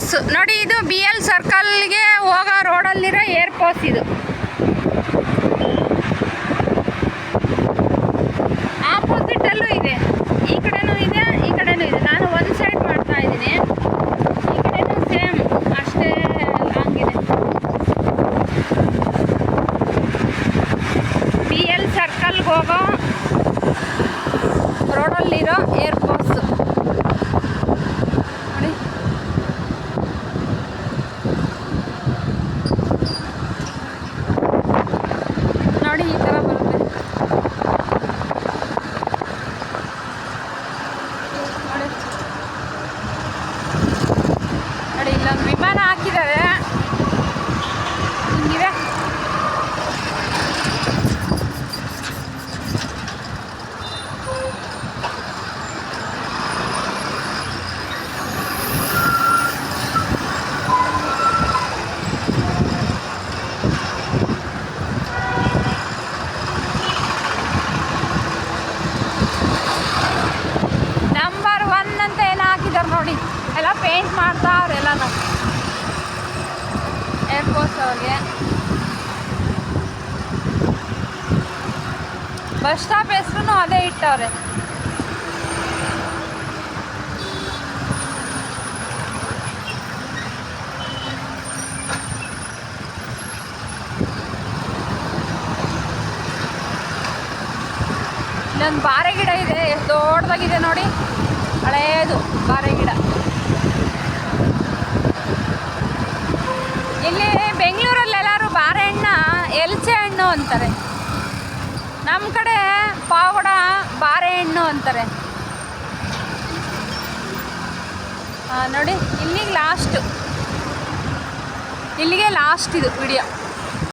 Post ನೋಡಿ, ಇದು BL ಸರ್ಕಲ್ಗೆ ಹೋಗೋ ರೋಡಲ್ಲಿರೋ ಏರ್ ಪೋಸ್ಟ್ ಇದು. ಆಪೋಸಿಟಲ್ಲೂ ಇದೆ, ಈ ಕಡೆನೂ ಇದೆ, ಈ ಕಡೆನೂ ಇದೆ. ನಾನು ಒಂದು ಸೈಡ್ ಮಾಡ್ತಾ ಇದ್ದೀನಿ, ಈ ಕಡೆನೂ ಸೇಮ್ ಅಷ್ಟೇ ಲಾಂಗ್ ಇದೆ. BL ಸರ್ಕಲ್ಗೆ ಹೋಗೋ ರೋಡಲ್ಲಿರೋ ಏರ್ ಪೋಸ್ಟ್ ನೋಡಿ. ನೋಡಿ ಈ ಥರ ಬರುತ್ತೆ ನೋಡಿ. ನೋಡಿ ಇಲ್ಲೊಂದು ವಿಮಾನ ಹಾಕಿದ್ದಾರೆ, ಹಿಂಗಿದೆ. ನಂಬರ್ 1 ಅಂತ ಏನೋ ಹಾಕಿದ್ದಾರೆ ನೋಡಿ, ಎಲ್ಲ ಪೇಂಟ್ ಮಾಡ್ತಾ ಅವರೆಲ್ಲನೂ ಏರ್ಪೋರ್ಟ್ಸ್ ಅವ್ರಿಗೆ. ಬಸ್ ಸ್ಟಾಪ್ ಹೆಸ್ರು ಅದೇ ಇಟ್ಟವ್ರೆ. ಇಲ್ಲೊಂದು ಬಾರೆ ಗಿಡ ಇದೆ, ಎಷ್ಟು ದೊಡ್ಡದಾಗಿದೆ ನೋಡಿ, ಹಳೇದು ಬಾರೆ ಗಿಡ. ಇಲ್ಲಿ ಬೆಂಗಳೂರಲ್ಲಿ ಎಲ್ಲರೂ ಬಾರೆಹಣ್ಣ ಎಲ್ಚೆ ಹಣ್ಣು ಅಂತಾರೆ, ನಮ್ಮ ಕಡೆ ಪಾವಗಡ ಬಾರೆಹಣ್ಣು ಅಂತಾರೆ. ನೋಡಿ ಇಲ್ಲಿಗೆ ಲಾಸ್ಟ್, ಇಲ್ಲಿಗೆ ಲಾಸ್ಟ್ ಇದು ವಿಡಿಯೋ.